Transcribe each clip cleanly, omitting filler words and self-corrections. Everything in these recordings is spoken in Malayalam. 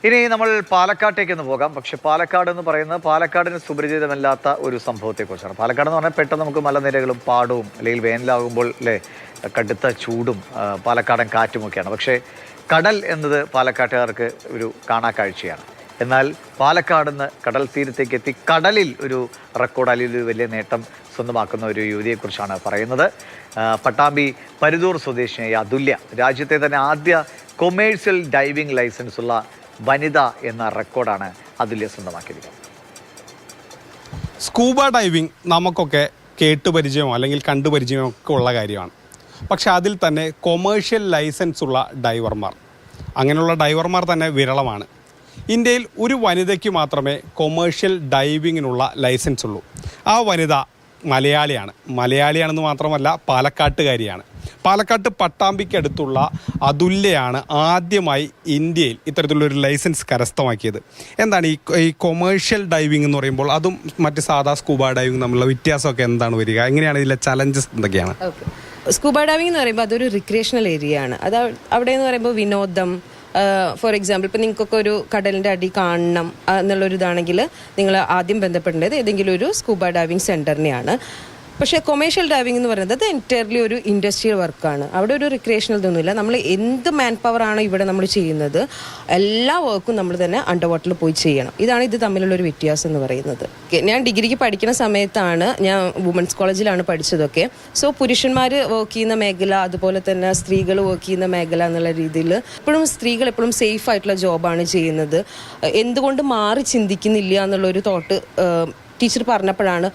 ഇനി നമ്മൾ പാലക്കാട്ടേക്കൊന്ന് പോകാം. പക്ഷെ പാലക്കാട് എന്ന് പറയുന്നത് പാലക്കാടിന് സുപരിചിതമല്ലാത്ത ഒരു സംഭവത്തെക്കുറിച്ചാണ്. പാലക്കാട് എന്ന് പറഞ്ഞാൽ പെട്ടെന്ന് നമുക്ക് മലനിരകളും പാടവും അല്ലെങ്കിൽ വേനലാകുമ്പോൾ അല്ലേ കടുത്ത ചൂടും പാലക്കാടൻ കാറ്റുമൊക്കെയാണ്. പക്ഷേ കടൽ എന്നത് പാലക്കാട്ടുകാർക്ക് ഒരു കാണാക്കാഴ്ചയാണ്. എന്നാൽ പാലക്കാട് നിന്ന് കടൽ തീരത്തേക്ക് എത്തി കടലിൽ ഒരു റെക്കോർഡ് അല്ലെങ്കിൽ ഒരു വലിയ നേട്ടം സ്വന്തമാക്കുന്ന ഒരു യുവതിയെക്കുറിച്ചാണ് പറയുന്നത്. പട്ടാമ്പി പരുതൂർ സ്വദേശിനിയായ അതുല്യ രാജ്യത്തെ തന്നെ ആദ്യ കൊമേഴ്സ്യൽ ഡൈവിംഗ് ലൈസൻസ് ഉള്ള വനിത എന്ന റെക്കോർഡാണ് അതുല്യ സ്വന്തമാക്കിയിരിക്കുന്നത്. സ്കൂബ ഡൈവിംഗ് നമുക്കൊക്കെ കേട്ടുപരിചയമോ അല്ലെങ്കിൽ കണ്ടുപരിചയമോ ഒക്കെ ഉള്ള കാര്യമാണ്. പക്ഷെ അതിൽ തന്നെ കൊമേഴ്ഷ്യൽ ലൈസൻസ് ഉള്ള ഡൈവർമാർ, അങ്ങനെയുള്ള ഡൈവർമാർ തന്നെ വിരളമാണ്. ഇന്ത്യയിൽ ഒരു വനിതയ്ക്ക് മാത്രമേ കൊമേഴ്ഷ്യൽ ഡൈവിങ്ങിനുള്ള ലൈസൻസ് ഉള്ളൂ. ആ വനിത മലയാളിയാണെന്ന് മാത്രമല്ല പാലക്കാട്ടുകാരിയാണ്. പാലക്കാട്ട് പട്ടാമ്പിക്കടുത്തുള്ള അതുല്യയാണ് ആദ്യമായി ഇന്ത്യയിൽ ഇത്തരത്തിലുള്ളൊരു ലൈസൻസ് കരസ്ഥമാക്കിയത്. എന്താണ് ഈ കൊമേഴ്ഷ്യൽ ഡൈവിംഗ് എന്ന് പറയുമ്പോൾ അതും മറ്റ് സാധാ സ്കൂബ ഡൈവിംഗ് തമ്മിലുള്ള വ്യത്യാസമൊക്കെ എന്താണ് വരിക? എങ്ങനെയാണ് ഇതിലെ ചലഞ്ചസ് എന്തൊക്കെയാണ്? സ്കൂബ ഡൈവിംഗ് എന്ന് പറയുമ്പോൾ അതൊരു റിക്രിയേഷണൽ ഏരിയ ആണ്. അത് അവിടെ എന്ന് പറയുമ്പോൾ വിനോദം, ഫോർ എക്സാമ്പിൾ ഇപ്പോൾ നിങ്ങൾക്കൊക്കെ ഒരു കടലിൻ്റെ അടി കാണണം എന്നുള്ളൊരു ഇതാണെങ്കിൽ നിങ്ങൾ ആദ്യം ബന്ധപ്പെടേണ്ടത് ഏതെങ്കിലും ഒരു സ്കൂബ ഡൈവിംഗ് സെൻറ്ററിനെയാണ്. പക്ഷേ കൊമേഴ്ഷ്യൽ ഡൈവിംഗ് എന്ന് പറയുന്നത് എൻറ്റയർലി ഒരു ഇൻഡസ്ട്രിയൽ വർക്കാണ്. അവിടെ ഒരു റിക്രിയേഷണൽ ഇതൊന്നുമില്ല. നമ്മൾ എന്ത് മാൻ പവറാണ് ഇവിടെ നമ്മൾ ചെയ്യുന്നത്, എല്ലാ വർക്കും നമ്മൾ തന്നെ അണ്ടർ വാട്ടറിൽ പോയി ചെയ്യണം. ഇതാണ് ഇത് തമ്മിലുള്ളൊരു വ്യത്യാസം എന്ന് പറയുന്നത്. ഞാൻ ഡിഗ്രിക്ക് പഠിക്കുന്ന സമയത്താണ്, ഞാൻ വുമൻസ് കോളേജിലാണ് പഠിച്ചതൊക്കെ. സോ പുരുഷന്മാർ വർക്ക് ചെയ്യുന്ന മേഖല, അതുപോലെ തന്നെ സ്ത്രീകൾ വർക്ക് ചെയ്യുന്ന മേഖല എന്നുള്ള രീതിയിൽ എപ്പോഴും സ്ത്രീകൾ എപ്പോഴും സേഫ് ആയിട്ടുള്ള ജോബാണ് ചെയ്യുന്നത്. എന്തുകൊണ്ട് മാറി ചിന്തിക്കുന്നില്ല എന്നുള്ളൊരു തോട്ട് ടീച്ചർ പറഞ്ഞപ്പോഴാണ്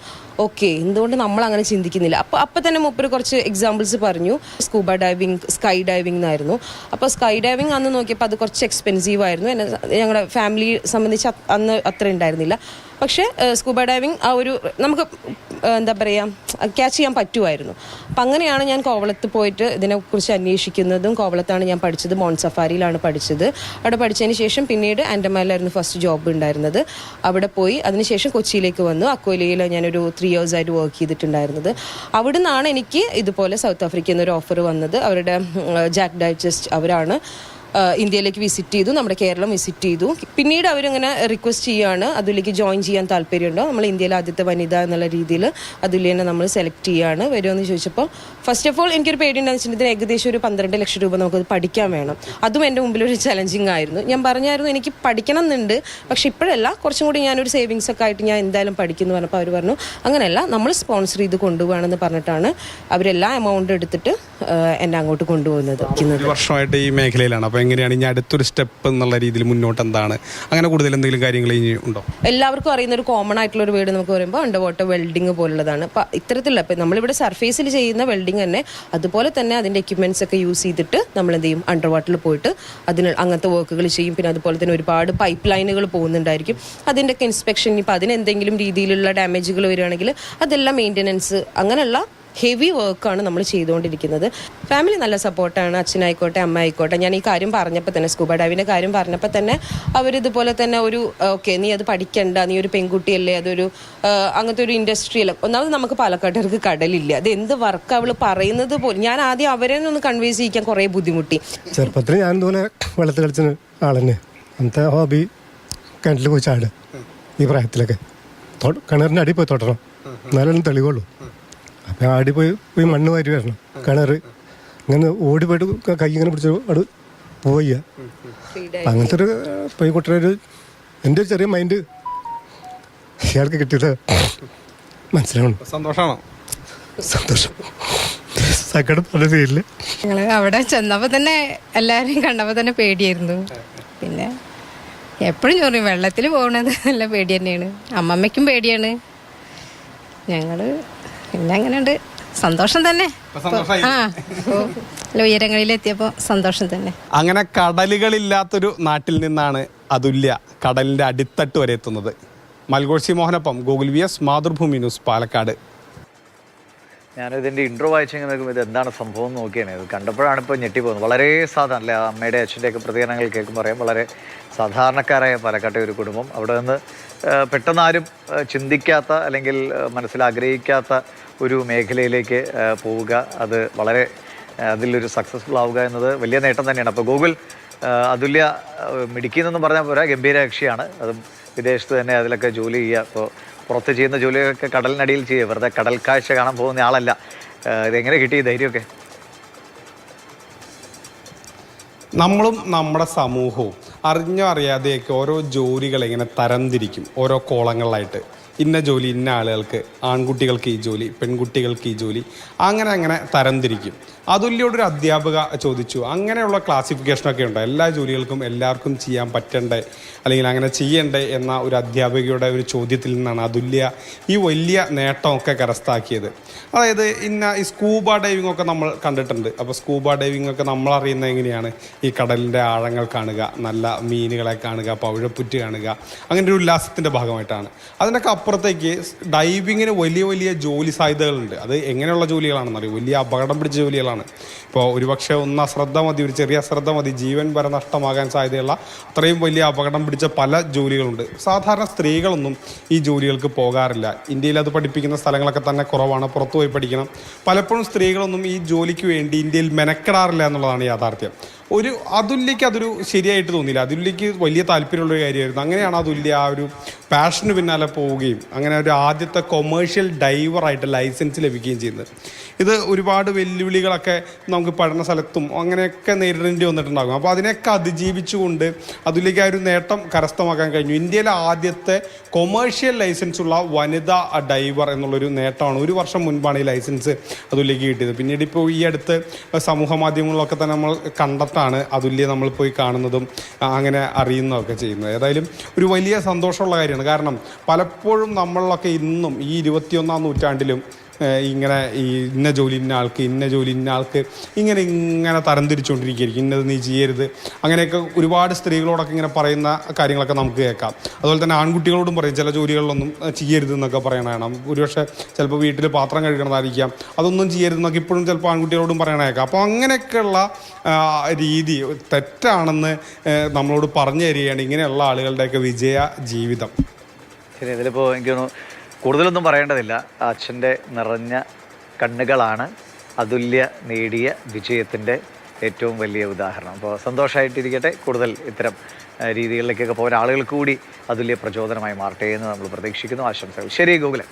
ഓക്കെ, എന്തുകൊണ്ട് നമ്മൾ അങ്ങനെ ചിന്തിക്കുന്നില്ല. അപ്പോൾ തന്നെ മൂപ്പര് കുറച്ച് എക്സാമ്പിൾസ് പറഞ്ഞു. സ്കൂബ ഡൈവിംഗ്, സ്കൈ ഡൈവിംഗ് എന്നായിരുന്നു. അപ്പോൾ സ്കൈ ഡൈവിംഗ് അന്ന് നോക്കിയപ്പോൾ അത് കുറച്ച് എക്സ്പെൻസീവ് ആയിരുന്നു. ഞങ്ങളുടെ ഫാമിലി സംബന്ധിച്ച് അന്ന് അത്ര ഉണ്ടായിരുന്നില്ല. പക്ഷേ സ്കൂബ ഡൈവിംഗ് ആ ഒരു നമുക്ക് എന്താ പറയുക ക്യാച്ച് ചെയ്യാൻ പറ്റുമായിരുന്നു. അപ്പം അങ്ങനെയാണ് ഞാൻ കോവളത്ത് പോയിട്ട് ഇതിനെക്കുറിച്ച് അന്വേഷിക്കുന്നതും. കോവളത്താണ് ഞാൻ പഠിച്ചത്, മൗണ്ട് സഫാരിയിലാണ് പഠിച്ചത്. അവിടെ പഠിച്ചതിന് ശേഷം പിന്നീട് ആൻഡമാനിലായിരുന്നു ഫസ്റ്റ് ജോബ് ഉണ്ടായിരുന്നത്. അവിടെ പോയി അതിനുശേഷം കൊച്ചിയിലേക്ക് വന്നു. അക്കോലയിൽ ഞാനൊരു 3 years ആയിട്ട് വർക്ക് ചെയ്തിട്ടുണ്ടായിരുന്നത്. അവിടെ നിന്നാണ് എനിക്ക് ഇതുപോലെ സൗത്ത് ആഫ്രിക്കയിൽ നിന്നൊരു ഓഫർ വന്നത്. അവരുടെ ജാക്ക് ഡൈജസ്റ്റ് അവരാണ് ഇന്ത്യയിലേക്ക് വിസിറ്റ് ചെയ്തു, നമ്മുടെ കേരളം വിസിറ്റ് ചെയ്തു. പിന്നീട് അവരിങ്ങനെ റിക്വസ്റ്റ് ചെയ്യുകയാണ് അതിലേക്ക് ജോയിൻ ചെയ്യാൻ താല്പര്യമുണ്ടോ, നമ്മൾ ഇന്ത്യയിലെ ആദ്യത്തെ വനിത എന്നുള്ള രീതിയിൽ അതിലേനെ നമ്മൾ സെലക്ട് ചെയ്യുകയാണ്. വരുമെന്ന് ചോദിച്ചപ്പോൾ ഫസ്റ്റ് ഓഫ് ഓൾ എനിക്കൊരു പേടിയുണ്ടെന്ന് വെച്ചിട്ടുണ്ടെങ്കിൽ ഏകദേശം ഒരു 12 ലക്ഷം രൂപ നമുക്കത് പഠിക്കാൻ വേണം. അതും എൻ്റെ മുമ്പിലൊരു ചലഞ്ചിങ് ആയിരുന്നു. ഞാൻ പറഞ്ഞായിരുന്നു എനിക്ക് പഠിക്കണം എന്നുണ്ട്, പക്ഷെ ഇപ്പോഴല്ല, കുറച്ചും കൂടി ഞാനൊരു സേവിങ്സ് ഒക്കെ ആയിട്ട് ഞാൻ എന്തായാലും പഠിക്കുന്നു പറഞ്ഞപ്പോൾ അവർ പറഞ്ഞു അങ്ങനെയല്ല, നമ്മൾ സ്പോൺസർ ചെയ്ത് കൊണ്ടുപോകണമെന്ന് പറഞ്ഞിട്ടാണ് അവരെല്ലാ എമൗണ്ട് എടുത്തിട്ട് എന്നെ അങ്ങോട്ട് കൊണ്ടുപോകുന്നത്. വർഷമായിട്ട് ഈ മേഖലയിലാണ്. അപ്പോൾ എങ്ങനെയാണ് ഇനി അടുത്തൊരു സ്റ്റെപ്പ് എന്നുള്ള രീതിയിൽ മുന്നോട്ട് എന്താണ്, അങ്ങനെ കൂടുതൽ എന്തെങ്കിലും കാര്യങ്ങൾ ഇനി ഉണ്ടോ? എല്ലാവർക്കും അറിയുന്ന ഒരു കോമൺ ആയിട്ടുള്ള ഒരു വേർഡ് നമുക്ക് പറയുമ്പോൾ അണ്ടർ വാട്ടർ വെൽഡിങ് പോലുള്ളതാണ്. അപ്പം ഇത്തരത്തിലുള്ള ഇപ്പം നമ്മളിവിടെ സർഫേസിൽ ചെയ്യുന്ന വെൽഡിങ് തന്നെ അതുപോലെ തന്നെ അതിൻ്റെ എക്യുപ്മെന്റ്സ് ഒക്കെ യൂസ് ചെയ്തിട്ട് നമ്മൾ എന്ത് ചെയ്യും, അണ്ടർ വാട്ടറിൽ പോയിട്ട് അതിന് അങ്ങനത്തെ വർക്കുകൾ ചെയ്യും. പിന്നെ അതുപോലെ തന്നെ ഒരുപാട് പൈപ്പ് ലൈനുകൾ പോകുന്നുണ്ടായിരിക്കും. അതിൻ്റെയൊക്കെ ഇൻസ്പെക്ഷൻ, ഇപ്പം അതിനെന്തെങ്കിലും രീതിയിലുള്ള ഡാമേജുകൾ വരികയാണെങ്കിൽ അതെല്ലാം മെയിൻ്റനൻസ്, അങ്ങനെയുള്ള ഹെവി വർക്കാണ് നമ്മൾ ചെയ്തുകൊണ്ടിരിക്കുന്നത്. ഫാമിലി നല്ല സപ്പോർട്ടാണ്, അച്ഛനായിക്കോട്ടെ അമ്മ ആയിക്കോട്ടെ. ഞാൻ ഈ കാര്യം പറഞ്ഞപ്പോൾ തന്നെ, സ്കൂബ ഡൈവിൻ്റെ കാര്യം പറഞ്ഞപ്പോൾ തന്നെ അവരിതുപോലെ തന്നെ ഒരു ഓക്കെ നീ അത് പഠിക്കണ്ട, നീ ഒരു പെൺകുട്ടിയല്ലേ, അതൊരു അങ്ങനത്തെ ഒരു ഇൻഡസ്ട്രിയല്ല. ഒന്നാമത് നമുക്ക് പാലക്കാട്ടുകാർക്ക് കടലില്ല. അത് എന്ത് വർക്ക് അവൾ പറയുന്നത് പോലും ഞാൻ ആദ്യം അവരെ ഒന്ന് കൺവേഴ്സ് ചെയ്യിക്കാൻ കുറേ ബുദ്ധിമുട്ടി. ചെറുപ്പത്തിൽ ഞാൻ ഇതുപോലെ വെള്ളത്തിൽ കളിച്ച ആളെന്നെ. അന്നത്തെ ഹോബി കിണറ്റിൽ പോയി ചാടുക. ഈ പ്രായത്തിലൊക്കെ കിണറിൻ്റെ അടി പോയി തൊട്ടണം, എന്നാലും തെളിവുള്ളൂ. അപ്പം ആടി പോയി മണ്ണ് വാരി വരണം. കിണർ ഇങ്ങനെ ഓടിപ്പോയിട്ട് കൈ ഇങ്ങനെ പിടിച്ച് അവിടെ പോവുക. അങ്ങനത്തെ ഒരു പോയി കുട്ടിയുടെ എൻ്റെ ഒരു ചെറിയ മൈൻഡ് ഇയാൾക്ക് കിട്ടിയത് മനസ്സിലാവണം. സന്തോഷമാണോ? സന്തോഷം. സങ്കടം പല പേരില് ഞങ്ങൾ അവിടെ ചെന്നപ്പോൾ തന്നെ എല്ലാവരെയും കണ്ടപ്പോൾ തന്നെ പേടിയായിരുന്നു. പിന്നെ എപ്പോഴും ചോറിയും വെള്ളത്തിൽ പോകണത് നല്ല പേടി തന്നെയാണ്. അമ്മമ്മയ്ക്കും പേടിയാണ്. ഞങ്ങൾ പിന്നെ അങ്ങനെയുണ്ട്, സന്തോഷം തന്നെ. ഉയരങ്ങളിലെത്തിയപ്പോൾ സന്തോഷം തന്നെ. അങ്ങനെ കടലുകളില്ലാത്തൊരു നാട്ടിൽ നിന്നാണ് അതുല്യ കടലിൻ്റെ അടിത്തട്ട് വരെ എത്തുന്നത്. മൽഗോഴ്സി മോഹനൊപ്പം Google VS, Mathrubhumi news, Palakkad. ഞാനിതിൻ്റെ ഇൻട്രോ വായിച്ചെങ്കിൽ നോക്കുമ്പോൾ ഇത് എന്താണ് സംഭവം എന്ന് നോക്കിയാണ്. ഇത് കണ്ടപ്പോഴാണ് ഇപ്പോൾ ഞെട്ടിപ്പോകുന്നത്. വളരെ സാധാരണ അല്ലേ, അമ്മയുടെ അച്ഛൻ്റെയൊക്കെ പ്രതികരണങ്ങൾ കേൾക്കുമ്പോൾ പറയാം, വളരെ സാധാരണക്കാരായ പാലക്കാട്ടെ ഒരു കുടുംബം. അവിടെ നിന്ന് പെട്ടെന്ന് ആരും ചിന്തിക്കാത്ത അല്ലെങ്കിൽ മനസ്സിലാഗ്രഹിക്കാത്ത ഒരു മേഖലയിലേക്ക് പോവുക, അത് വളരെ അതിലൊരു സക്സസ്ഫുൾ ആവുക എന്നത് വലിയ നേട്ടം തന്നെയാണ്. അപ്പോൾ ഗൂഗിൾ അതുല്യ മിടുക്കി എന്നൊന്നും പറഞ്ഞാൽ പോരാ, ഗംഭീര കക്ഷിയാണ്. അതും വിദേശത്ത് തന്നെ അതിലൊക്കെ ജോലി ചെയ്യുക. അപ്പോൾ പുറത്ത് ചെയ്യുന്ന ജോലിയൊക്കെ കടലിനടിയിൽ ചെയ്യുക, വെറുതെ കടൽ കാഴ്ച കാണാൻ പോകുന്ന ആളല്ല. ഇതെങ്ങനെ കിട്ടി ഈ ധൈര്യമൊക്കെ? നമ്മളും നമ്മുടെ സമൂഹവും അറിഞ്ഞോ അറിയാതെയൊക്കെ ഓരോ ജോലികൾ ഇങ്ങനെ തരംതിരിക്കും, ഓരോ കോളങ്ങളിലായിട്ട്. ഇന്ന ജോലി ഇന്ന ആളുകൾക്ക്, ആൺകുട്ടികൾക്ക് ഈ ജോലി, പെൺകുട്ടികൾക്ക് ഈ ജോലി, അങ്ങനെ തരംതിരിക്കും. അതുല്യോടൊരു അധ്യാപിക ചോദിച്ചു, അങ്ങനെയുള്ള ക്ലാസിഫിക്കേഷനൊക്കെ ഉണ്ടോ? എല്ലാ ജോലികൾക്കും എല്ലാവർക്കും ചെയ്യാൻ പറ്റണ്ടേ, അല്ലെങ്കിൽ അങ്ങനെ ചെയ്യണ്ടേ എന്ന ഒരു അധ്യാപികയുടെ ഒരു ചോദ്യത്തിൽ നിന്നാണ് അതുല്യ ഈ വലിയ നേട്ടമൊക്കെ കരസ്ഥമാക്കിയത്. അതായത് ഈ സ്കൂബ ഡൈവിംഗ് ഒക്കെ നമ്മൾ കണ്ടിട്ടുണ്ട്. അപ്പോൾ സ്കൂബ ഡൈവിംഗ് ഒക്കെ നമ്മൾ അറിയുന്നത് എങ്ങനെയാണ്? ഈ കടലിൻ്റെ ആഴങ്ങൾ കാണുക, നല്ല മീനുകളെ കാണുക, പവിഴപ്പുറ്റ് കാണുക, അങ്ങനെ ഒരു ഉല്ലാസത്തിൻ്റെ ഭാഗമായിട്ടാണ്. അതിനൊക്കെ അപ്പുറത്തേക്ക് ഡൈവിങ്ങിന് വലിയ വലിയ ജോലി സാധ്യതകളുണ്ട്. അത് എങ്ങനെയുള്ള ജോലികളാണെന്നറിയും, വലിയ അപകടം പിടിച്ച ജോലികളാണ്. ഇപ്പോൾ ഒരുപക്ഷെ ഒന്ന് അശ്രദ്ധ മതി, ഒരു ചെറിയ അശ്രദ്ധ മതി, ജീവൻ വരെ നഷ്ടമാകാൻ സാധ്യതയുള്ള അത്രയും വലിയ അപകടം പിടിച്ച പല ജോലികളുണ്ട്. സാധാരണ സ്ത്രീകളൊന്നും ഈ ജോലികൾക്ക് പോകാറില്ല. ഇന്ത്യയിൽ അത് പഠിപ്പിക്കുന്ന സ്ഥലങ്ങളൊക്കെ തന്നെ കുറവാണ്, പുറത്തു പോയി പഠിക്കണം. പലപ്പോഴും സ്ത്രീകളൊന്നും ഈ ജോലിക്ക് വേണ്ടി ഇന്ത്യയിൽ മെനക്കെടാറില്ല എന്നുള്ളതാണ് യാഥാർത്ഥ്യം. അതുല്യക്ക് അതൊരു ശരിയായിട്ട് തോന്നിയില്ല. അതുല്യക്ക് വലിയ താല്പര്യമുള്ളൊരു കാര്യമായിരുന്നു. അങ്ങനെയാണ് അതുല്യ ആ ഒരു പാഷന് പിന്നാലെ പോവുകയും അങ്ങനെ ഒരു ആദ്യത്തെ കൊമേഴ്ഷ്യൽ ഡൈവറായിട്ട് ലൈസൻസ് ലഭിക്കുകയും ചെയ്യുന്നത്. ഇത് ഒരുപാട് വെല്ലുവിളികളൊക്കെ നമുക്ക് പഠന സ്ഥലത്തും അങ്ങനെയൊക്കെ നേരിടേണ്ടി വന്നിട്ടുണ്ടാകും. അപ്പോൾ അതിനെയൊക്കെ അതിജീവിച്ചുകൊണ്ട് അതുല്യക്ക് ആ ഒരു നേട്ടം കരസ്ഥമാക്കാൻ കഴിഞ്ഞു. ഇന്ത്യയിലെ ആദ്യത്തെ കൊമേഴ്ഷ്യൽ ലൈസൻസ് ഉള്ള വനിതാ ഡൈവർ എന്നുള്ളൊരു നേട്ടമാണ്. 1 വർഷം മുൻപാണ് ഈ ലൈസൻസ് അതുല്യക്ക് കിട്ടിയത്. പിന്നീട് ഇപ്പോൾ ഈ അടുത്ത് സമൂഹ മാധ്യമങ്ങളിലൊക്കെ തന്നെ നമ്മൾ കണ്ടെത്താണ് അതുല്യ നമ്മൾ പോയി കാണുന്നതും അങ്ങനെ അറിയുന്നതൊക്കെ ചെയ്യുന്നത്. ഏതായാലും ഒരു വലിയ സന്തോഷമുള്ള കാര്യമാണ്. കാരണം പലപ്പോഴും നമ്മളൊക്കെ ഇന്നും ഈ 21-ാം നൂറ്റാണ്ടിലും ഇങ്ങനെ ഈ ഇന്ന ജോലി ഇന്ന ആൾക്ക്, ഇന്ന ജോലി ഇന്ന ആൾക്ക് ഇങ്ങനെ തരംതിരിച്ചുകൊണ്ടിരിക്കുകയായിരിക്കും. ഇന്നത് നീ ചെയ്യരുത്, അങ്ങനെയൊക്കെ ഒരുപാട് സ്ത്രീകളോടൊക്കെ ഇങ്ങനെ പറയുന്ന കാര്യങ്ങളൊക്കെ നമുക്ക് കേൾക്കാം. അതുപോലെ തന്നെ ആൺകുട്ടികളോടും പറയും, ചില ജോലികളിലൊന്നും ചെയ്യരുത് എന്നൊക്കെ പറയണതാണ്. ഒരുപക്ഷെ ചിലപ്പോൾ വീട്ടിൽ പാത്രം കഴുകണതായിരിക്കാം, അതൊന്നും ചെയ്യരുതെന്നൊക്കെ ഇപ്പോഴും ചിലപ്പോൾ ആൺകുട്ടികളോടും പറയണേക്കാം. അപ്പോൾ അങ്ങനെയൊക്കെയുള്ള രീതി തെറ്റാണെന്ന് നമ്മളോട് പറഞ്ഞു തരികയാണ് ഇങ്ങനെയുള്ള ആളുകളുടെയൊക്കെ വിജയ ജീവിതം. ശരി, ഇതിലിപ്പോൾ എനിക്ക് തോന്നുന്നു കൂടുതലൊന്നും പറയേണ്ടതില്ല. അച്ഛൻ്റെ നിറഞ്ഞ കണ്ണുകളാണ് അതുല്യ നേടിയ വിജയത്തിൻ്റെ ഏറ്റവും വലിയ ഉദാഹരണം. അപ്പോൾ സന്തോഷമായിട്ടിരിക്കട്ടെ. കൂടുതൽ ഇത്തരം രീതികളിലേക്കൊക്കെ പോകാൻ ആളുകൾക്ക് കൂടി അതുല്യ പ്രചോദനമായി മാറട്ടെ എന്ന് നമ്മൾ പ്രതീക്ഷിക്കുന്നു. ആശംസകൾ. ശരി ഗോകുലൻ.